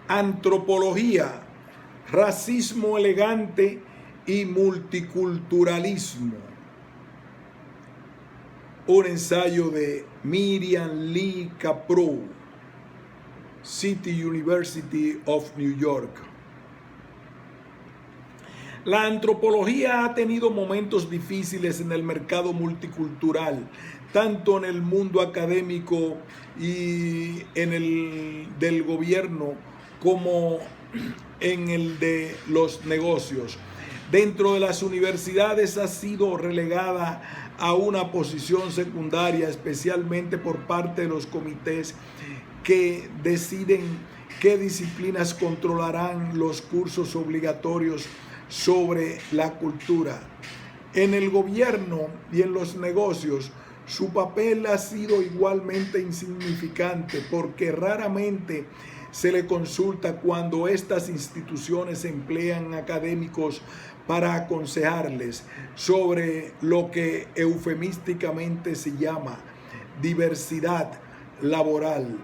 Antropología, racismo elegante y multiculturalismo. Un ensayo de Miriam Lee Caprow, City University of New York. La antropología ha tenido momentos difíciles en el mercado multicultural, tanto en el mundo académico y en el del gobierno como en el de los negocios. Dentro de las universidades ha sido relegada a una posición secundaria, especialmente por parte de los comités que deciden qué disciplinas controlarán los cursos obligatorios sobre la cultura. En el gobierno y en los negocios, su papel ha sido igualmente insignificante porque raramente se le consulta cuando estas instituciones emplean académicos para aconsejarles sobre lo que eufemísticamente se llama diversidad laboral.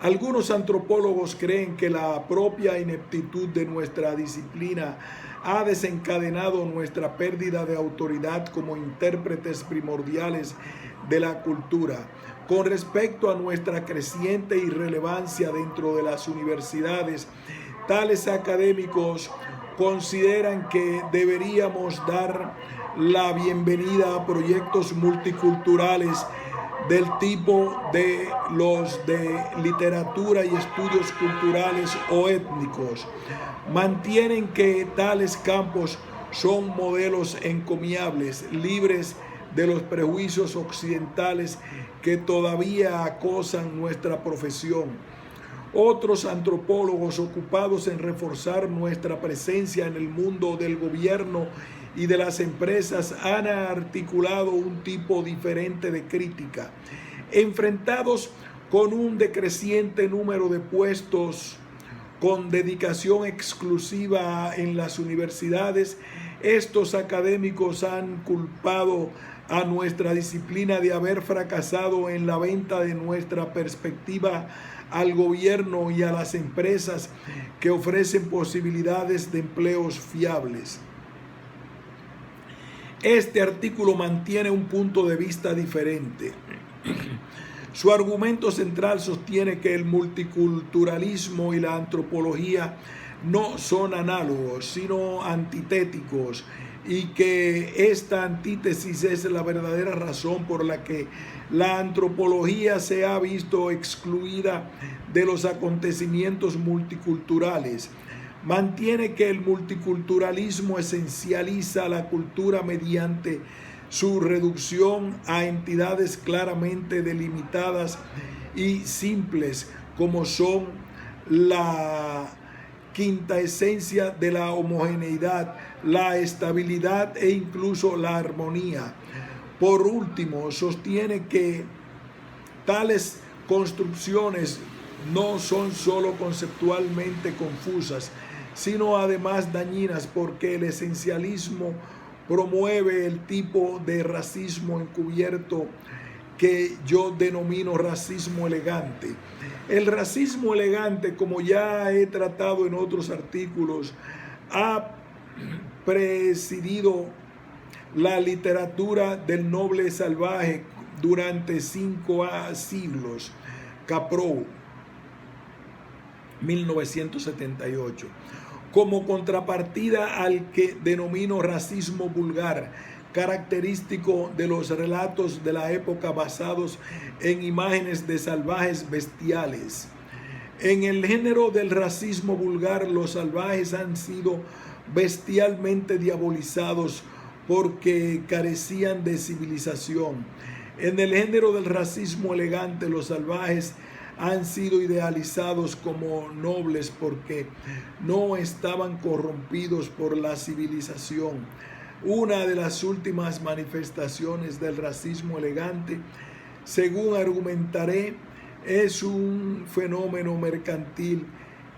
Algunos antropólogos creen que la propia ineptitud de nuestra disciplina ha desencadenado nuestra pérdida de autoridad como intérpretes primordiales de la cultura. Con respecto a nuestra creciente irrelevancia dentro de las universidades, tales académicos consideran que deberíamos dar la bienvenida a proyectos multiculturales del tipo de los de literatura y estudios culturales o étnicos. Mantienen que tales campos son modelos encomiables, libres de los prejuicios occidentales que todavía acosan nuestra profesión. Otros antropólogos ocupados en reforzar nuestra presencia en el mundo del gobierno y de las empresas han articulado un tipo diferente de crítica. Enfrentados con un decreciente número de puestos con dedicación exclusiva en las universidades, estos académicos han culpado a nuestra disciplina de haber fracasado en la venta de nuestra perspectiva al gobierno y a las empresas que ofrecen posibilidades de empleos fiables. Este artículo mantiene un punto de vista diferente. Su argumento central sostiene que el multiculturalismo y la antropología no son análogos, sino antitéticos, y que esta antítesis es la verdadera razón por la que la antropología se ha visto excluida de los acontecimientos multiculturales. Mantiene que el multiculturalismo esencializa la cultura mediante su reducción a entidades claramente delimitadas y simples, como son la quinta esencia de la homogeneidad, la estabilidad e incluso la armonía. Por último, sostiene que tales construcciones no son solo conceptualmente confusas, sino además dañinas, porque el esencialismo promueve el tipo de racismo encubierto que yo denomino racismo elegante. El racismo elegante, como ya he tratado en otros artículos, ha presidido la literatura del noble salvaje durante 5 siglos. Caprow, 1978. Como contrapartida al que denomino racismo vulgar, característico de los relatos de la época basados en imágenes de salvajes bestiales. En el género del racismo vulgar, los salvajes han sido bestialmente diabolizados porque carecían de civilización. En el género del racismo elegante, los salvajes han sido idealizados como nobles porque no estaban corrompidos por la civilización. Una de las últimas manifestaciones del racismo elegante, según argumentaré, es un fenómeno mercantil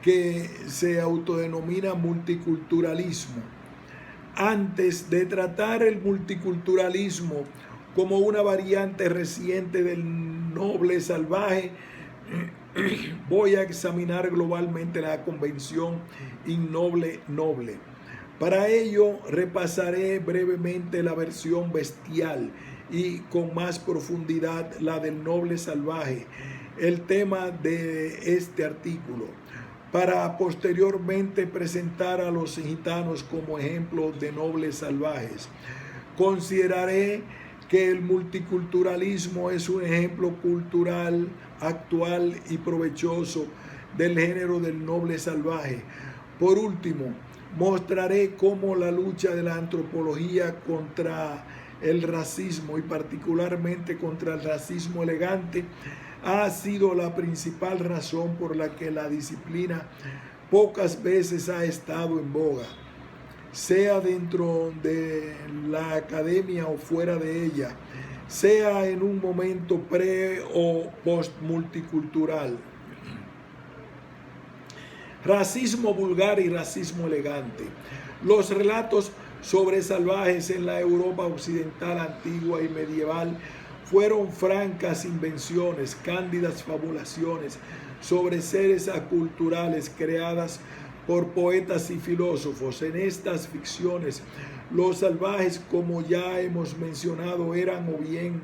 que se autodenomina multiculturalismo. Antes de tratar el multiculturalismo como una variante reciente del noble salvaje, voy a examinar globalmente la convención innoble noble. Para ello repasaré brevemente la versión bestial y con más profundidad la del noble salvaje, el tema de este artículo, para posteriormente presentar a los gitanos como ejemplo de nobles salvajes. Consideraré que el multiculturalismo es un ejemplo cultural actual y provechoso del género del noble salvaje. Por último, mostraré cómo la lucha de la antropología contra el racismo y particularmente contra el racismo elegante ha sido la principal razón por la que la disciplina pocas veces ha estado en boga, sea dentro de la academia o fuera de ella, sea en un momento pre o post multicultural. Racismo vulgar y racismo elegante. Los relatos sobre salvajes en la Europa occidental antigua y medieval fueron francas invenciones, cándidas fabulaciones sobre seres aculturales creadas por poetas y filósofos. En estas ficciones, los salvajes, como ya hemos mencionado, eran o bien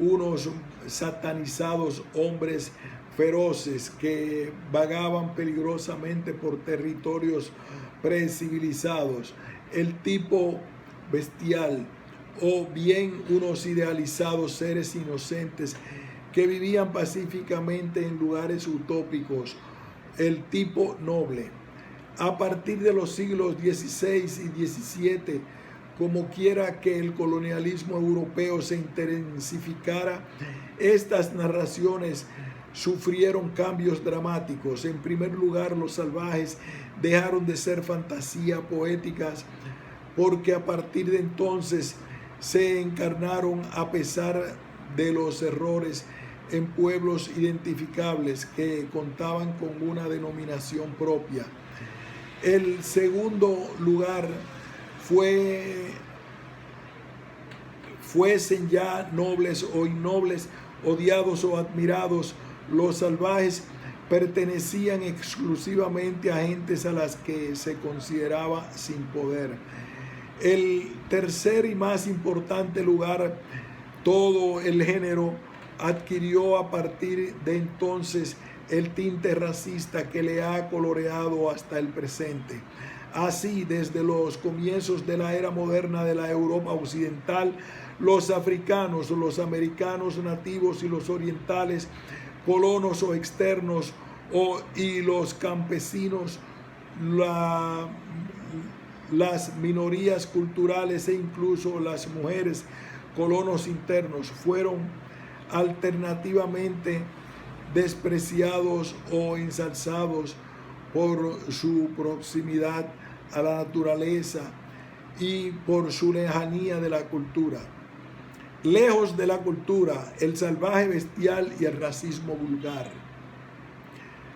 unos satanizados hombres feroces que vagaban peligrosamente por territorios precivilizados, el tipo bestial, o bien unos idealizados seres inocentes que vivían pacíficamente en lugares utópicos, el tipo noble. A partir de los siglos XVI y XVII, como quiera que el colonialismo europeo se intensificara, estas narraciones sufrieron cambios dramáticos. En primer lugar, los salvajes dejaron de ser fantasía poéticas porque a partir de entonces se encarnaron, a pesar de los errores, en pueblos identificables que contaban con una denominación propia. El segundo lugar fuesen ya nobles o innobles, odiados o admirados, los salvajes pertenecían exclusivamente a gentes a las que se consideraba sin poder. El tercer y más importante lugar, todo el género adquirió a partir de entonces el tinte racista que le ha coloreado hasta el presente. Así, desde los comienzos de la era moderna de la Europa occidental, los africanos, los americanos nativos y los orientales, colonos o externos, y los campesinos, las minorías culturales e incluso las mujeres, colonos internos, fueron alternativamente despreciados o ensalzados por su proximidad a la naturaleza y por su lejanía de la cultura. Lejos de la cultura, el salvaje bestial y el racismo vulgar.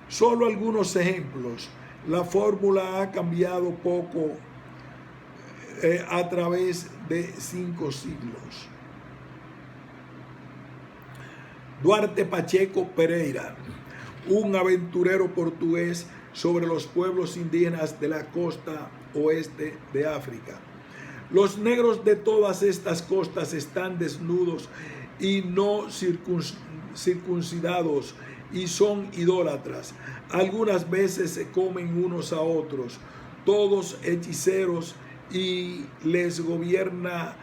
Solo algunos ejemplos. La fórmula ha cambiado poco a través de 5 siglos. Duarte Pacheco Pereira, un aventurero portugués sobre los pueblos indígenas de la costa oeste de África. Los negros de todas estas costas están desnudos y no circuncidados y son idólatras. Algunas veces se comen unos a otros, todos hechiceros, y les gobierna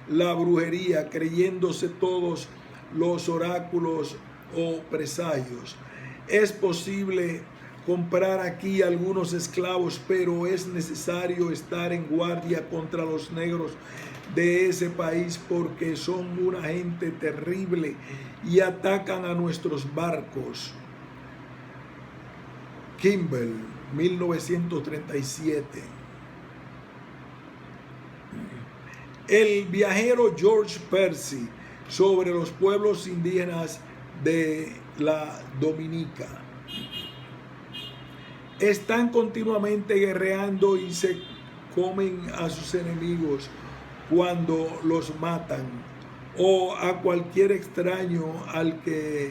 la brujería, creyéndose todos los oráculos o presagios. Es posible comprar aquí algunos esclavos, pero es necesario estar en guardia contra los negros de ese país porque son una gente terrible y atacan a nuestros barcos. Kimball, 1937. El viajero George Percy sobre los pueblos indígenas de la Dominica. Están continuamente guerreando y se comen a sus enemigos cuando los matan o a cualquier extraño al que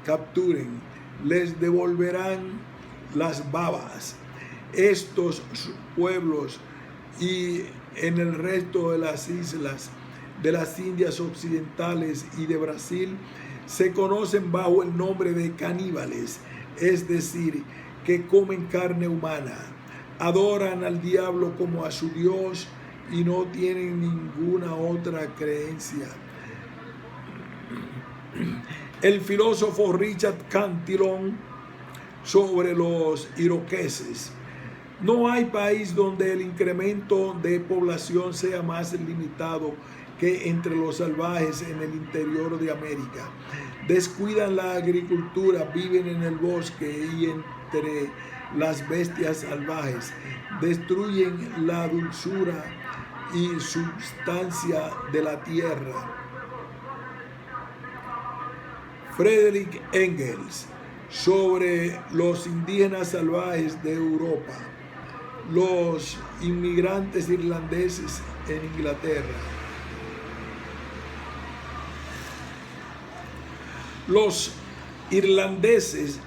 capturen. les devolverán las babas. Estos pueblos y en el resto de las islas de las Indias Occidentales y de Brasil se conocen bajo el nombre de caníbales, es decir, que comen carne humana, adoran al diablo como a su Dios y no tienen ninguna otra creencia. El filósofo Richard Cantillon sobre los iroqueses: no hay país donde el incremento de población sea más limitado que entre los salvajes en el interior de América. Descuidan la agricultura, viven en el bosque y entre las bestias salvajes, destruyen la dulzura y sustancia de la tierra. Friedrich Engels sobre los indígenas salvajes de Europa, los inmigrantes irlandeses en Inglaterra. Los irlandeses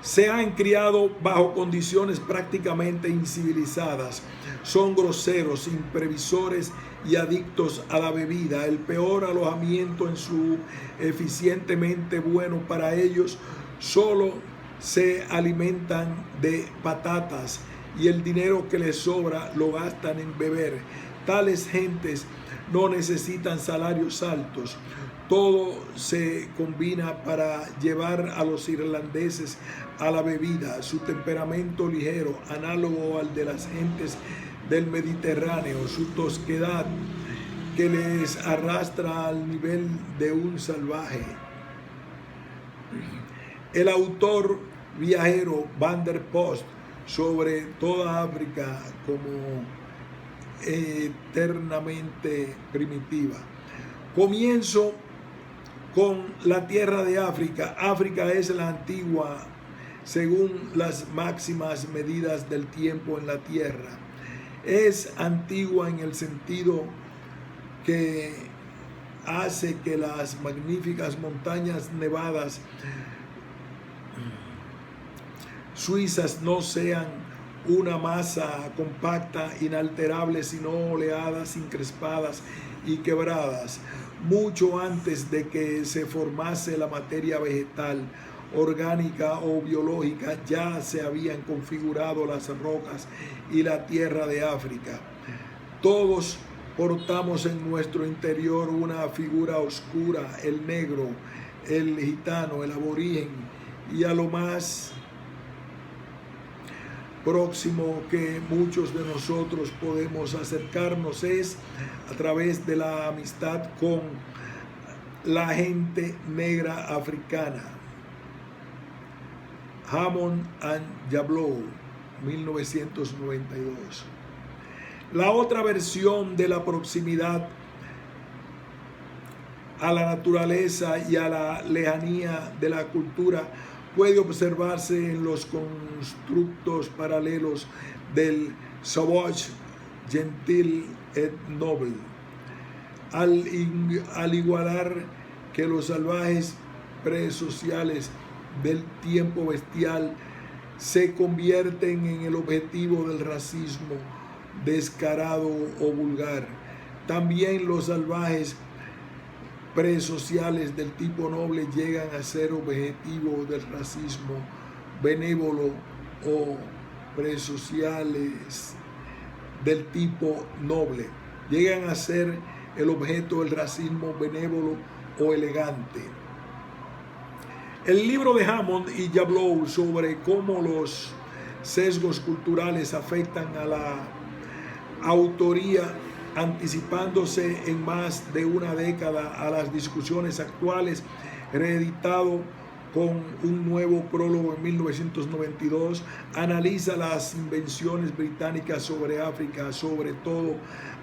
se han criado bajo condiciones prácticamente incivilizadas. Son groseros, imprevisores y adictos a la bebida. El peor alojamiento en su eficientemente bueno para ellos. Solo se alimentan de patatas y el dinero que les sobra lo gastan en beber. Tales gentes no necesitan salarios altos. Todo se combina para llevar a los irlandeses a la bebida. Su temperamento ligero, análogo al de las gentes del Mediterráneo, su tosquedad que les arrastra al nivel de un salvaje. El autor viajero Van der Post sobre toda África como eternamente primitiva. Comienzo con la tierra de África. África es la antigua según las máximas medidas del tiempo en la tierra. Es antigua en el sentido que hace que las magníficas montañas nevadas suizas no sean una masa compacta, inalterable, sino oleadas encrespadas y quebradas. Mucho antes de que se formase la materia vegetal, orgánica o biológica, ya se habían configurado las rocas y la tierra de África. Todos portamos en nuestro interior una figura oscura, el negro, el gitano, el aborigen, y a lo más próximo que muchos de nosotros podemos acercarnos es a través de la amistad con la gente negra africana. Hammond and Jablow, 1992. La otra versión de la proximidad a la naturaleza y a la lejanía de la cultura puede observarse en los constructos paralelos del sauvage, gentil et noble. Al igualar que los salvajes presociales del tiempo bestial se convierten en el objetivo del racismo descarado o vulgar, también los salvajes presociales del tipo noble llegan a ser objetivo del racismo benévolo, o presociales del tipo noble llegan a ser el objeto del racismo benévolo o elegante. El libro de Hammond y Jablow sobre cómo los sesgos culturales afectan a la autoría, anticipándose en más de una década a las discusiones actuales, reeditado con un nuevo prólogo en 1992, analiza las invenciones británicas sobre África, sobre todo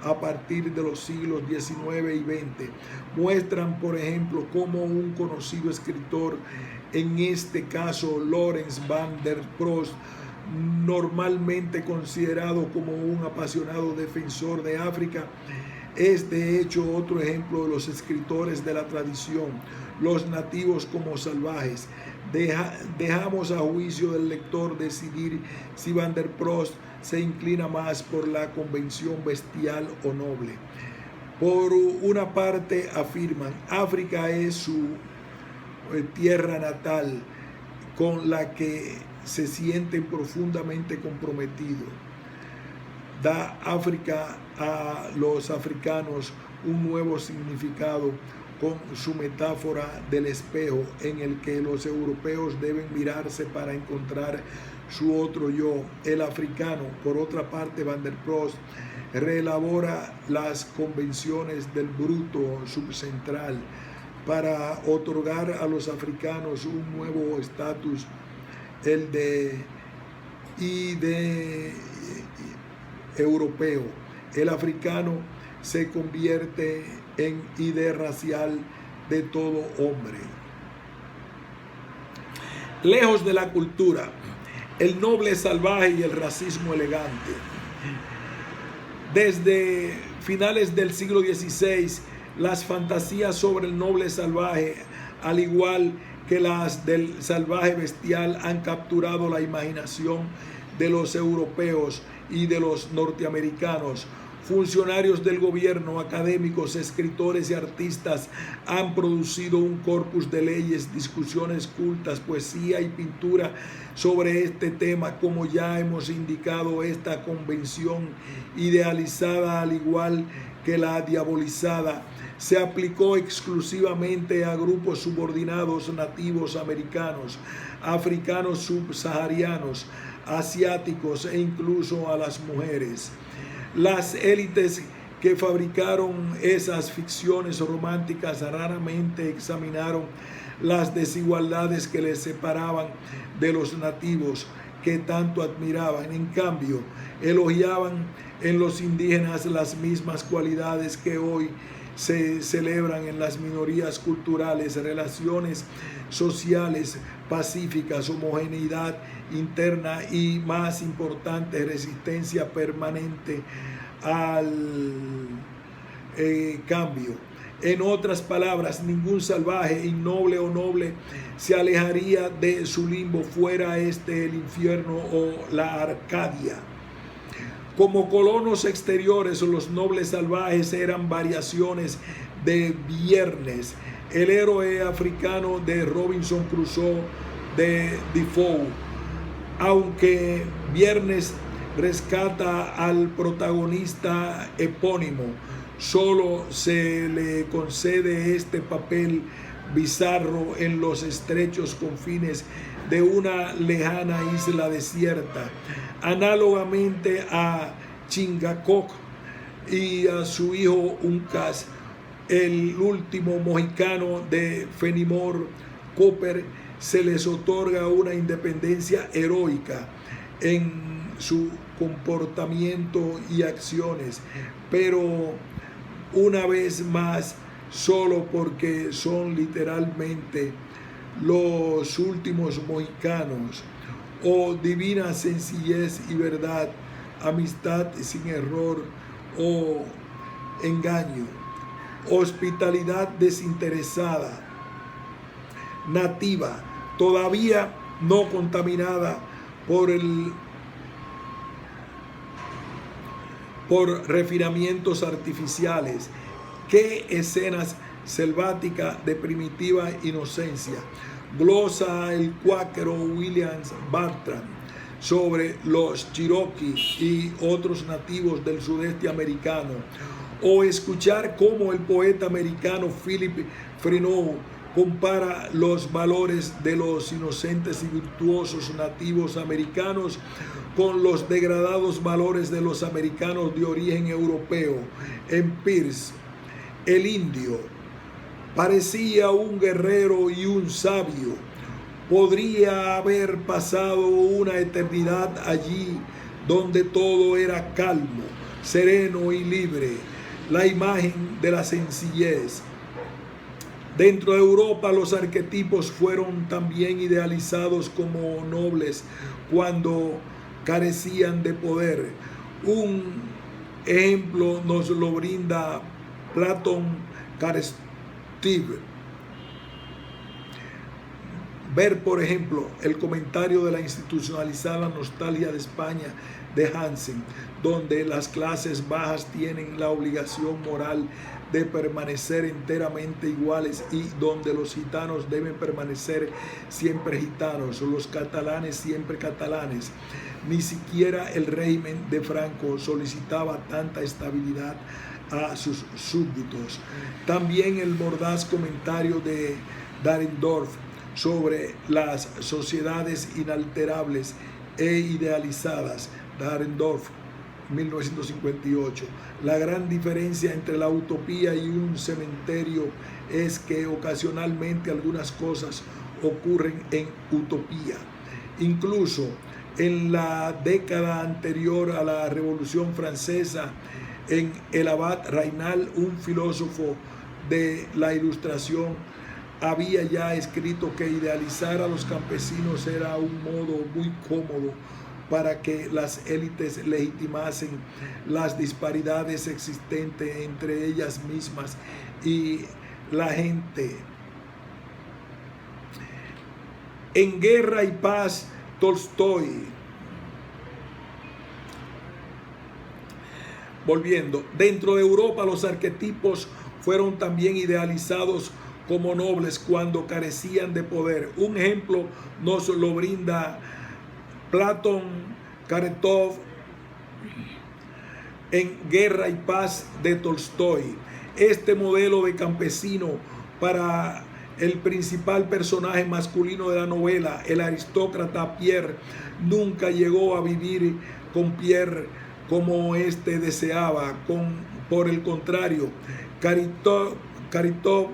a partir de los siglos XIX y XX. Muestran, por ejemplo, cómo un conocido escritor, en este caso Lawrence van der Post, normalmente considerado como un apasionado defensor de África, es de hecho otro ejemplo de los escritores de la tradición, los nativos como salvajes. Dejamos a juicio del lector decidir si Van der Prost se inclina más por la convención bestial o noble. Por una parte afirman, África es su tierra natal con la que se sienten profundamente comprometidos. Da África a los africanos un nuevo significado con su metáfora del espejo en el que los europeos deben mirarse para encontrar su otro yo, el africano. Por otra parte, Van der Prost reelabora las convenciones del bruto subcentral para otorgar a los africanos un nuevo estatus, el de europeo. El africano se convierte en idea racial de todo hombre. Lejos de la cultura, el noble salvaje y el racismo elegante. Desde finales del siglo XVI, las fantasías sobre el noble salvaje, al igual que las del salvaje bestial, han capturado la imaginación de los europeos y de los norteamericanos. Funcionarios del gobierno, académicos, escritores y artistas han producido un corpus de leyes, discusiones cultas, poesía y pintura sobre este tema. Como ya hemos indicado, esta convención idealizada, al igual que la diabolizada, se aplicó exclusivamente a grupos subordinados nativos americanos, africanos subsaharianos, asiáticos e incluso a las mujeres. Las élites que fabricaron esas ficciones románticas raramente examinaron las desigualdades que les separaban de los nativos que tanto admiraban. En cambio, elogiaban en los indígenas las mismas cualidades que hoy se celebran en las minorías culturales: relaciones sociales pacíficas, homogeneidad interna y, más importante, resistencia permanente al cambio. En otras palabras, ningún salvaje, innoble o noble, se alejaría de su limbo, fuera este el infierno o la Arcadia. Como colonos exteriores, los nobles salvajes eran variaciones de Viernes, el héroe africano de Robinson Crusoe de Defoe. Aunque Viernes rescata al protagonista epónimo, solo se le concede este papel bizarro en los estrechos confines de una lejana isla desierta. Análogamente a Chingachgook y a su hijo Uncas, el último mohicano de Fenimore Cooper, se les otorga una independencia heroica en su comportamiento y acciones, pero una vez más solo porque son literalmente los últimos mohicanos. Oh divina sencillez y verdad, amistad sin error o engaño, hospitalidad desinteresada, nativa, todavía no contaminada por refinamientos artificiales. Qué escenas selváticas de primitiva inocencia. Glosa el cuáquero William Bartram sobre los Cherokee y otros nativos del sudeste americano. O escuchar cómo el poeta americano Philip Freneau compara los valores de los inocentes y virtuosos nativos americanos con los degradados valores de los americanos de origen europeo. En Peirce, el indio parecía un guerrero y un sabio. Podría haber pasado una eternidad allí donde todo era calmo, sereno y libre, la imagen de la sencillez. Dentro de Europa, los arquetipos fueron también idealizados como nobles cuando carecían de poder. Un ejemplo nos lo brinda Platón Carestive. Ver, por ejemplo, el comentario de la institucionalizada nostalgia de España de Hansen, donde las clases bajas tienen la obligación moral de permanecer enteramente iguales y donde los gitanos deben permanecer siempre gitanos, los catalanes siempre catalanes. Ni siquiera el régimen de Franco solicitaba tanta estabilidad a sus súbditos. También el mordaz comentario de Dahrendorf sobre las sociedades inalterables e idealizadas, Dahrendorf, 1958. La gran diferencia entre la utopía y un cementerio es que ocasionalmente algunas cosas ocurren en utopía. Incluso en la década anterior a la Revolución Francesa, en el abad Raynal, un filósofo de la Ilustración, había ya escrito que idealizar a los campesinos era un modo muy cómodo para que las élites legitimasen las disparidades existentes entre ellas mismas y la gente. En Guerra y Paz, Tolstoy. Volviendo, dentro de Europa los arquetipos fueron también idealizados como nobles cuando carecían de poder. Un ejemplo nos lo brinda Platón Karetov en Guerra y Paz de Tolstoy. Este modelo de campesino para el principal personaje masculino de la novela, el aristócrata Pierre, nunca llegó a vivir con Pierre como éste deseaba. Por el contrario, Karetov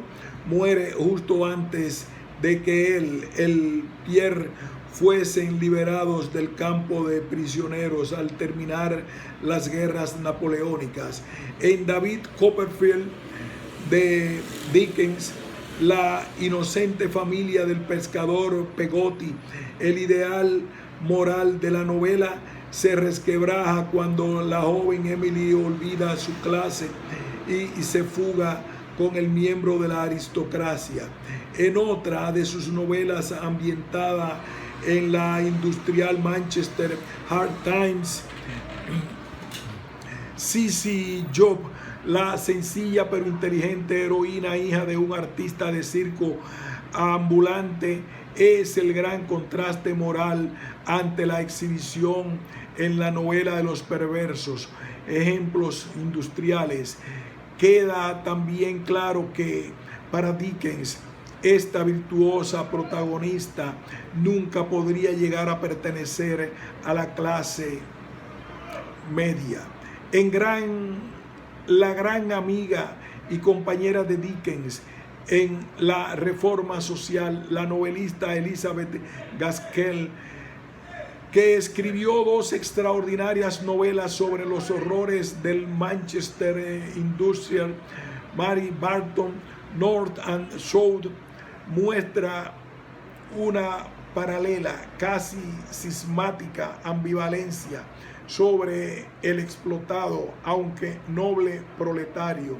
muere justo antes de que el Pierre fuesen liberados del campo de prisioneros al terminar las guerras napoleónicas. En David Copperfield de Dickens, la inocente familia del pescador Peggotty, el ideal moral de la novela se resquebraja cuando la joven Emily olvida su clase y se fuga con el miembro de la aristocracia. En otra de sus novelas ambientada en la industrial Manchester, Hard Times, Cissy Job, la sencilla pero inteligente heroína, hija de un artista de circo ambulante, es el gran contraste moral ante la exhibición en la novela de los perversos, ejemplos industriales. Queda también claro que para Dickens esta virtuosa protagonista nunca podría llegar a pertenecer a la clase media. La gran amiga y compañera de Dickens en la reforma social, la novelista Elizabeth Gaskell, que escribió dos extraordinarias novelas sobre los horrores del Manchester Industrial, Mary Barton, North and South, muestra una paralela, casi cismática ambivalencia sobre el explotado, aunque noble proletario.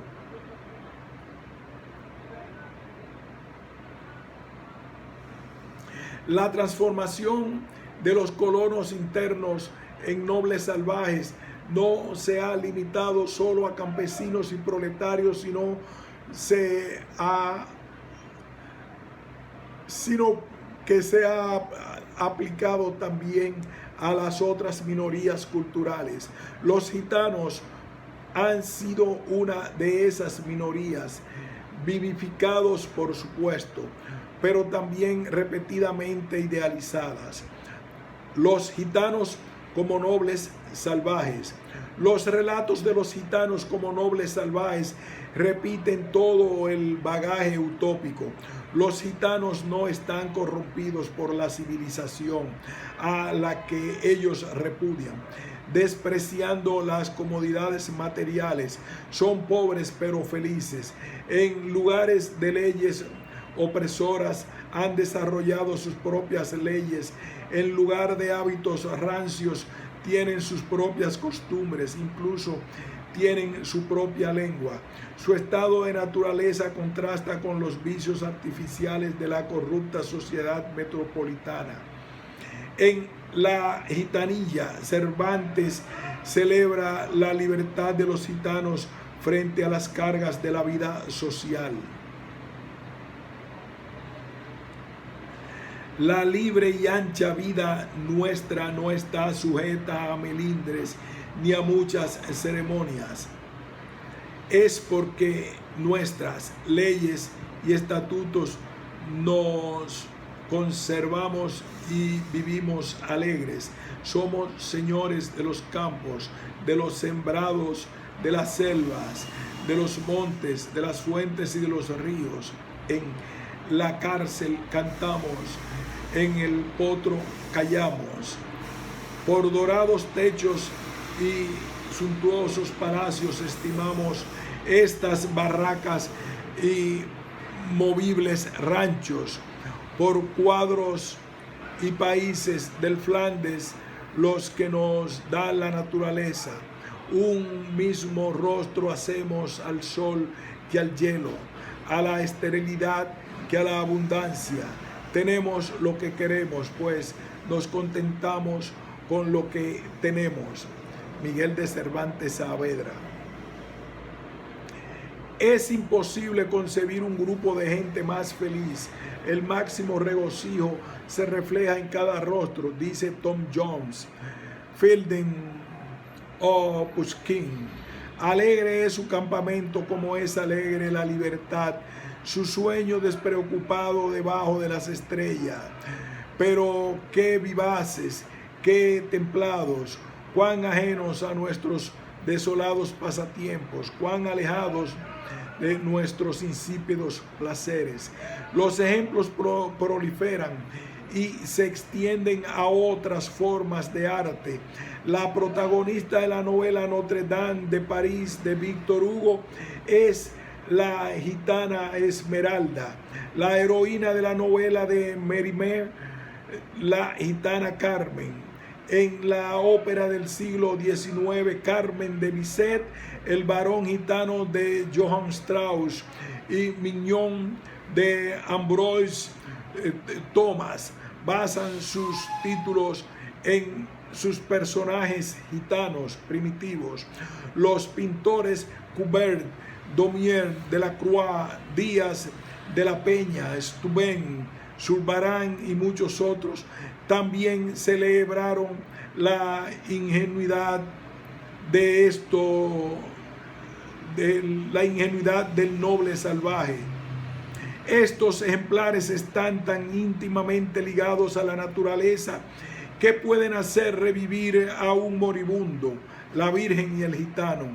La transformación de los colonos internos en nobles salvajes no se ha limitado solo a campesinos y proletarios, sino que se ha aplicado también a las otras minorías culturales. Los gitanos han sido una de esas minorías, vivificados por supuesto, pero también repetidamente idealizadas. Los gitanos como nobles salvajes. Los relatos de los gitanos como nobles salvajes repiten todo el bagaje utópico. Los gitanos no están corrompidos por la civilización a la que ellos repudian, despreciando las comodidades materiales. Son pobres pero felices. En lugares de leyes opresoras han desarrollado sus propias leyes. En lugar de hábitos rancios tienen sus propias costumbres. Incluso tienen su propia lengua. Su estado de naturaleza contrasta con los vicios artificiales de la corrupta sociedad metropolitana. En La Gitanilla, Cervantes celebra la libertad de los gitanos frente a las cargas de la vida social. La libre y ancha vida nuestra no está sujeta a melindres ni a muchas ceremonias. Es porque nuestras leyes y estatutos nos conservamos y vivimos alegres. Somos señores de los campos, de los sembrados, de las selvas, de los montes, de las fuentes y de los ríos. En la cárcel cantamos, en el potro callamos. Por dorados techos y suntuosos palacios estimamos estas barracas y movibles ranchos. Por cuadros y países del Flandes, los que nos da la naturaleza, un mismo rostro hacemos al sol que al hielo, a la esterilidad que a la abundancia. Tenemos lo que queremos, pues nos contentamos con lo que tenemos. Miguel de Cervantes Saavedra. Es imposible concebir un grupo de gente más feliz. El máximo regocijo se refleja en cada rostro, dice Tom Jones. Fielding o Pushkin. Alegre es su campamento como es alegre la libertad, su sueño despreocupado debajo de las estrellas. Pero qué vivaces, qué templados, cuán ajenos a nuestros desolados pasatiempos, cuán alejados de nuestros insípidos placeres. Los ejemplos proliferan y se extienden a otras formas de arte. La protagonista de la novela Notre Dame de París de Víctor Hugo es la gitana Esmeralda. La heroína de la novela de Mérimée, la gitana Carmen. En la ópera del siglo XIX, Carmen de Bizet, el varón gitano de Johann Strauss y Mignon de Ambroise Thomas basan sus títulos en sus personajes gitanos primitivos. Los pintores Courbet, Daumier, Delacroix, Díaz de la Peña, Steuben, Zurbarán y muchos otros también celebraron la ingenuidad del noble salvaje. Estos ejemplares están tan íntimamente ligados a la naturaleza que pueden hacer revivir a un moribundo, la Virgen y el gitano.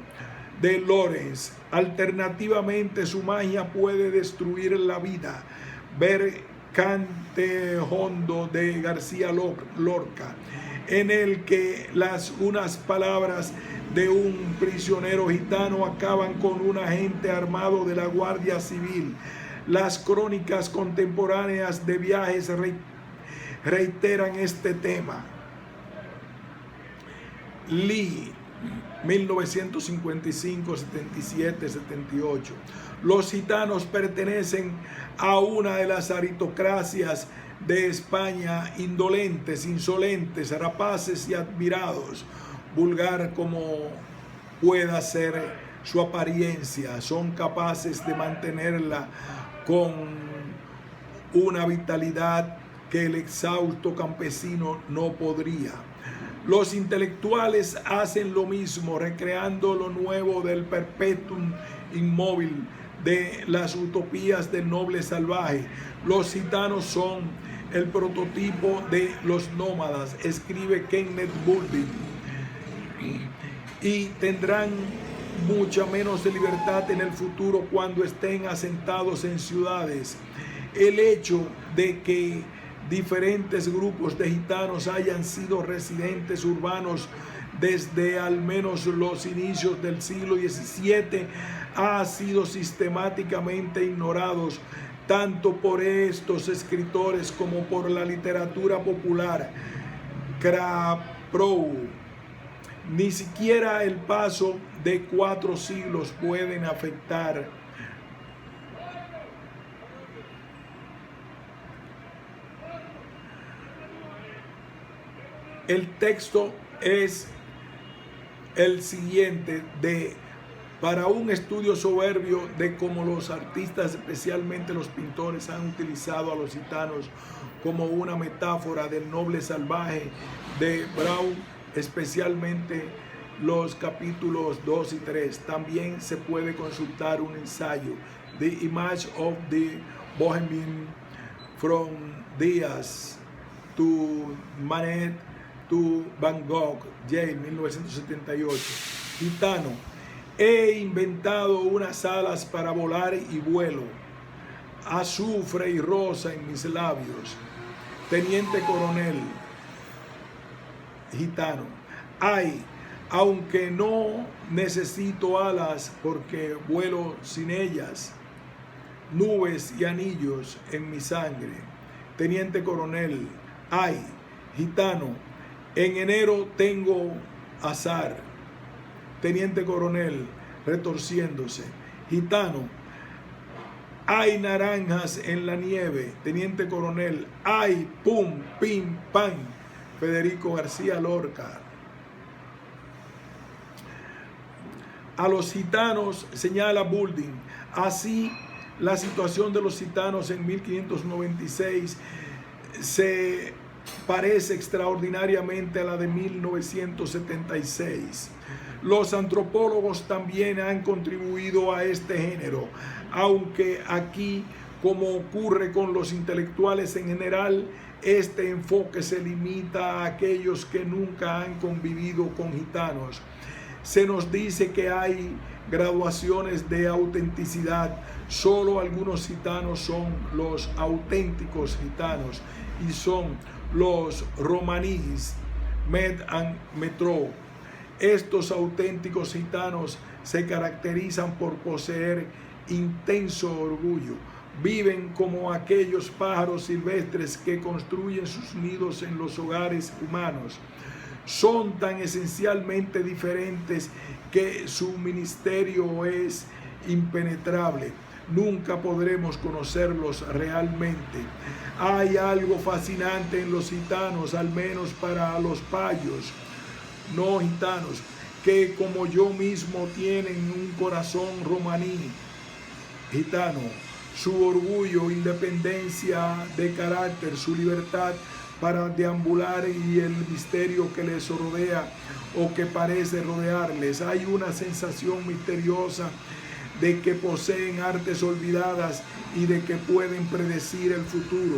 De Lorenz, alternativamente su magia puede destruir la vida. Ver Cante Hondo de García Lorca, en el que unas palabras de un prisionero gitano acaban con un agente armado de la Guardia Civil. Las crónicas contemporáneas de viajes reiteran este tema. Lee, 1955, 77, 78. Los gitanos pertenecen a una de las aristocracias de España, indolentes, insolentes, rapaces y admirados. Vulgar como pueda ser su apariencia, son capaces de mantenerla con una vitalidad que el exhausto campesino no podría. Los intelectuales hacen lo mismo, recreando lo nuevo del perpetuum inmóvil de las utopías del noble salvaje. Los gitanos son el prototipo de los nómadas, escribe Kenneth Boulding, y tendrán mucha menos libertad en el futuro cuando estén asentados en ciudades. El hecho de que diferentes grupos de gitanos hayan sido residentes urbanos desde al menos los inicios del siglo XVII ha sido sistemáticamente ignorados tanto por estos escritores como por la literatura popular. Kraprow Ni siquiera el paso de 4 siglos pueden afectar el texto es el siguiente para un estudio soberbio de cómo los artistas, especialmente los pintores, han utilizado a los gitanos como una metáfora del noble salvaje de Brown, especialmente los capítulos 2 y 3. También se puede consultar un ensayo, The Image of the Bohemian from Diaz to Manet to Van Gogh, Yale, 1978. Gitano: he inventado unas alas para volar y vuelo, azufre y rosa en mis labios. Teniente coronel. Gitano: ay, aunque no necesito alas porque vuelo sin ellas, nubes y anillos en mi sangre. Teniente coronel: ay, gitano, en enero tengo azar. Teniente coronel, retorciéndose: gitano, hay naranjas en la nieve. Teniente coronel: ay, pum, pim, pam. Federico García Lorca. A los gitanos, señala Boulding, así la situación de los gitanos en 1596 se parece extraordinariamente a la de 1976. Los antropólogos también han contribuido a este género, aunque aquí, como ocurre con los intelectuales en general, este enfoque se limita a aquellos que nunca han convivido con gitanos. Se nos dice que hay graduaciones de autenticidad. Solo algunos gitanos son los auténticos gitanos y son los romanís, Med and Metro. Estos auténticos gitanos se caracterizan por poseer intenso orgullo. Viven como aquellos pájaros silvestres que construyen sus nidos en los hogares humanos. Son tan esencialmente diferentes que su ministerio es impenetrable. Nunca podremos conocerlos realmente. Hay algo fascinante en los gitanos, al menos para los payos no gitanos, que como yo mismo tienen un corazón romaní gitano. Su orgullo, independencia de carácter, su libertad para deambular y el misterio que les rodea o que parece rodearles. Hay una sensación misteriosa de que poseen artes olvidadas y de que pueden predecir el futuro.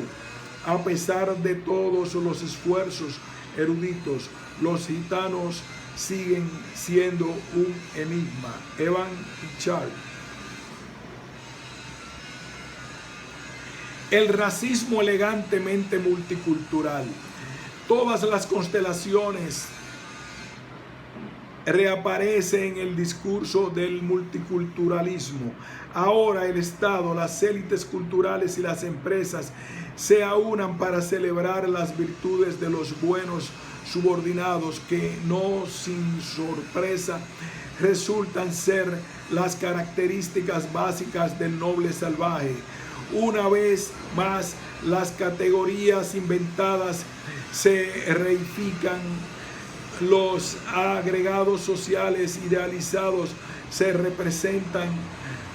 A pesar de todos los esfuerzos eruditos, los gitanos siguen siendo un enigma. Evan Pichard. El racismo elegantemente multicultural. Todas las constelaciones reaparece en el discurso del multiculturalismo. Ahora el Estado, las élites culturales y las empresas se aunan para celebrar las virtudes de los buenos subordinados que no sin sorpresa resultan ser las características básicas del noble salvaje. Una vez más, las categorías inventadas se reifican. Los agregados sociales idealizados se representan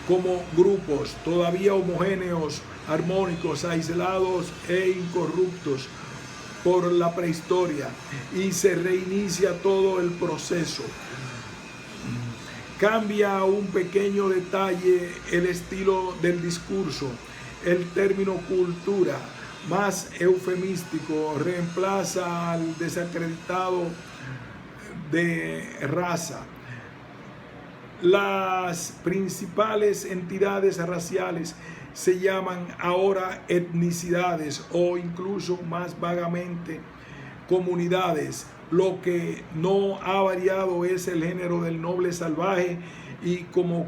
como grupos todavía homogéneos, armónicos, aislados e incorruptos por la prehistoria, y se reinicia todo el proceso. Cambia un pequeño detalle el estilo del discurso. El término cultura, más eufemístico, reemplaza al desacreditado de raza. Las principales entidades raciales se llaman ahora etnicidades o incluso más vagamente comunidades. Lo que no ha variado es el género del noble salvaje y cómo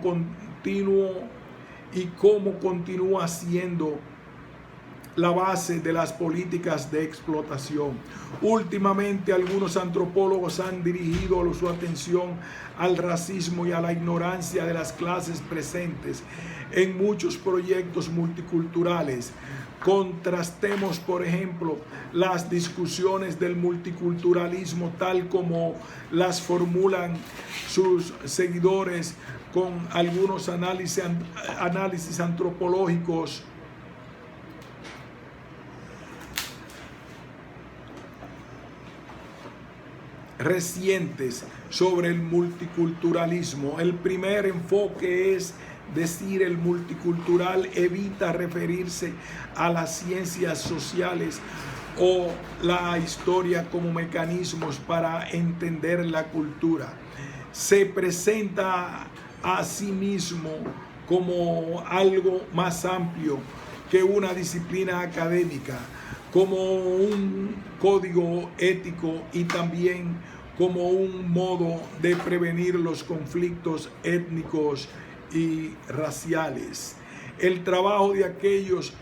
continúa siendo la base de las políticas de explotación. Últimamente, algunos antropólogos han dirigido su atención al racismo y a la ignorancia de las clases presentes en muchos proyectos multiculturales. Contrastemos, por ejemplo, las discusiones del multiculturalismo tal como las formulan sus seguidores con algunos análisis antropológicos recientes sobre el multiculturalismo. El primer enfoque es decir, el multicultural evita referirse a las ciencias sociales o la historia como mecanismos para entender la cultura. Se presenta a sí mismo como algo más amplio que una disciplina académica, como un código ético y también como un modo de prevenir los conflictos étnicos y raciales. El trabajo de aquellos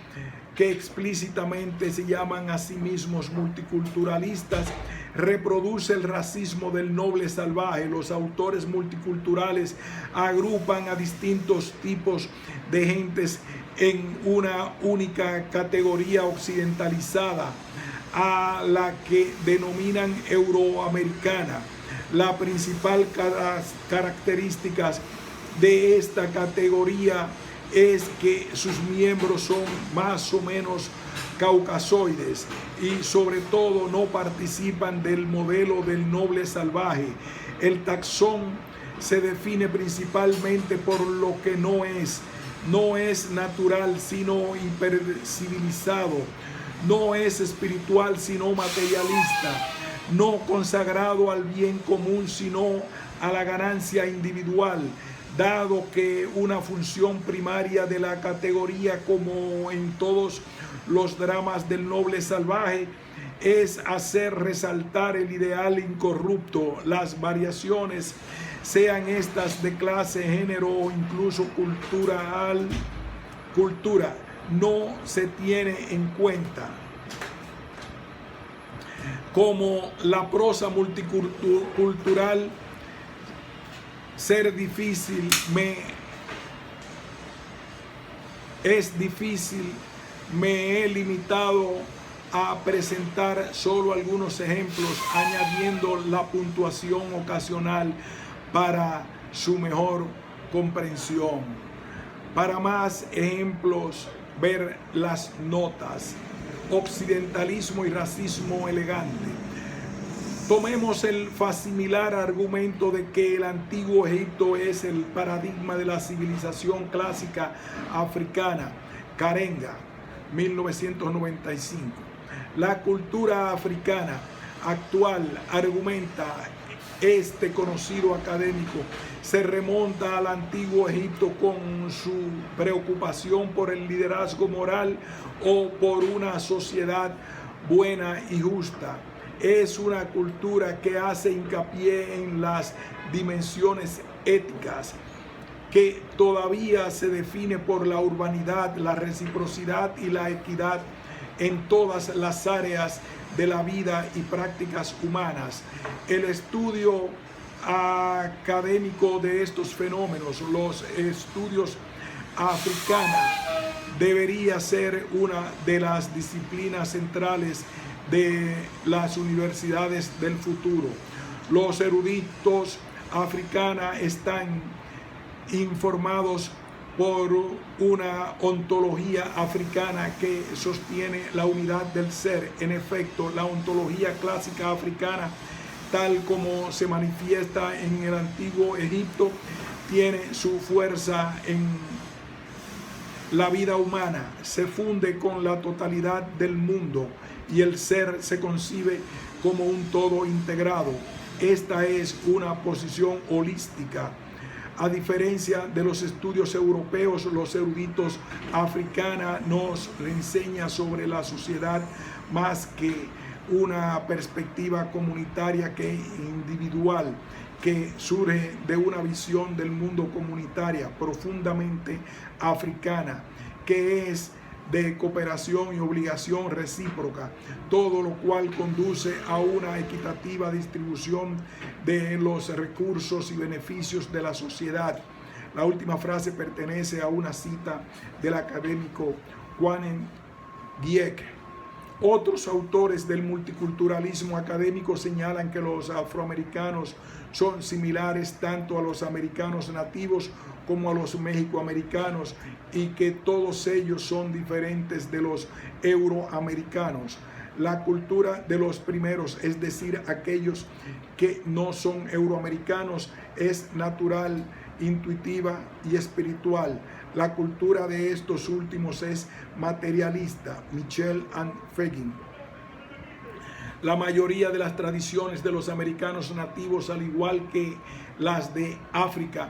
que explícitamente se llaman a sí mismos multiculturalistas reproduce el racismo del noble salvaje. Los autores multiculturales agrupan a distintos tipos de gentes en una única categoría occidentalizada, a la que denominan euroamericana. La principal característica de esta categoría es que sus miembros son más o menos caucasoides y sobre todo no participan del modelo del noble salvaje. El taxón se define principalmente por lo que no es natural sino hipercivilizado, no es espiritual sino materialista, no consagrado al bien común sino a la ganancia individual, dado que una función primaria de la categoría, como en todos los dramas del noble salvaje, es hacer resaltar el ideal incorrupto. Las variaciones, sean estas de clase, género o incluso cultura, no se tiene en cuenta. Como la prosa multicultural es difícil, me he limitado a presentar solo algunos ejemplos, añadiendo la puntuación ocasional para su mejor comprensión. Para más ejemplos, ver las notas. Occidentalismo y racismo elegante. Tomemos el facimilar argumento de que el antiguo Egipto es el paradigma de la civilización clásica africana. Karenga, 1995. La cultura africana actual, argumenta este conocido académico, se remonta al antiguo Egipto con su preocupación por el liderazgo moral o por una sociedad buena y justa. Es una cultura que hace hincapié en las dimensiones éticas, que todavía se define por la urbanidad, la reciprocidad y la equidad en todas las áreas de la vida y prácticas humanas. El estudio académico de estos fenómenos, los estudios africanos, debería ser una de las disciplinas centrales de las universidades del futuro. Los eruditos africanos están informados por una ontología africana que sostiene la unidad del ser. En efecto, la ontología clásica africana, tal como se manifiesta en el antiguo Egipto, tiene su fuerza en la vida humana, se funde con la totalidad del mundo y el ser se concibe como un todo integrado. Esta es una posición holística. A diferencia de los estudios europeos, los eruditos africanos nos enseñan sobre la sociedad más que una perspectiva comunitaria que individual, que surge de una visión del mundo comunitaria profundamente africana, que es de cooperación y obligación recíproca, todo lo cual conduce a una equitativa distribución de los recursos y beneficios de la sociedad. La última frase pertenece a una cita del académico Juan Dieck. Otros autores del multiculturalismo académico señalan que los afroamericanos son similares tanto a los americanos nativos como a los mexicoamericanos y que todos ellos son diferentes de los euroamericanos. La cultura de los primeros, es decir, aquellos que no son euroamericanos, es natural, intuitiva y espiritual. La cultura de estos últimos es materialista. Michel and Fegin. La mayoría de las tradiciones de los americanos nativos, al igual que las de África,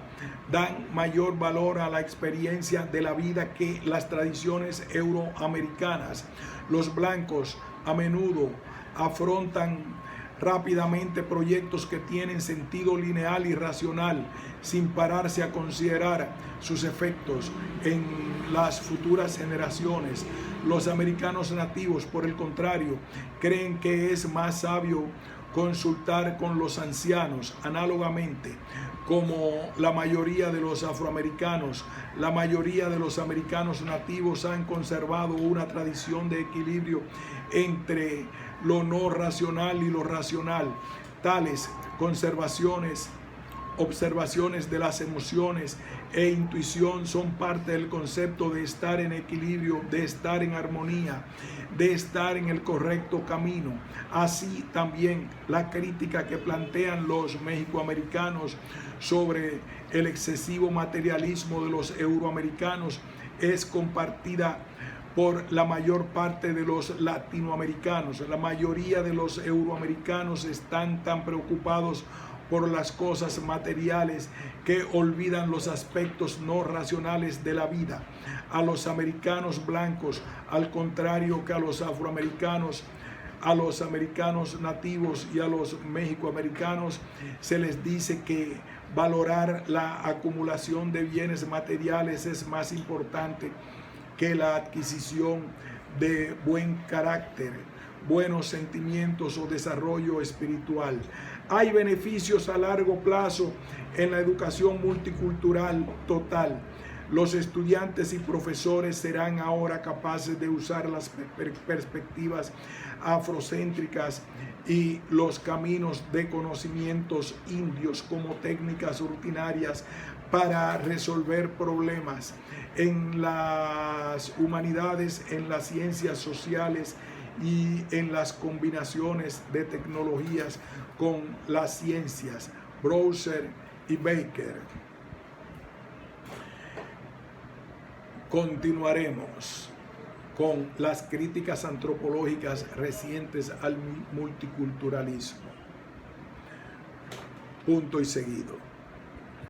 dan mayor valor a la experiencia de la vida que las tradiciones euroamericanas. Los blancos a menudo afrontan rápidamente proyectos que tienen sentido lineal y racional, sin pararse a considerar sus efectos en las futuras generaciones. Los americanos nativos, por el contrario, creen que es más sabio consultar con los ancianos. Análogamente, como la mayoría de los afroamericanos, la mayoría de los americanos nativos han conservado una tradición de equilibrio entre lo no racional y lo racional. Tales observaciones de las emociones e intuición son parte del concepto de estar en equilibrio, de estar en armonía, de estar en el correcto camino. Así también la crítica que plantean los mexicoamericanos sobre el excesivo materialismo de los euroamericanos es compartida por la mayor parte de los latinoamericanos. La mayoría de los euroamericanos están tan preocupados por las cosas materiales que olvidan los aspectos no racionales de la vida. A los americanos blancos, al contrario que a los afroamericanos, a los americanos nativos y a los mexicoamericanos, se les dice que valorar la acumulación de bienes materiales es más importante que la adquisición de buen carácter, buenos sentimientos o desarrollo espiritual. Hay beneficios a largo plazo en la educación multicultural total. Los estudiantes y profesores serán ahora capaces de usar las perspectivas afrocéntricas y los caminos de conocimientos indios como técnicas rutinarias para resolver problemas en las humanidades, en las ciencias sociales y en las combinaciones de tecnologías con las ciencias. Browser y Baker. Continuaremos con las críticas antropológicas recientes al multiculturalismo. Punto y seguido.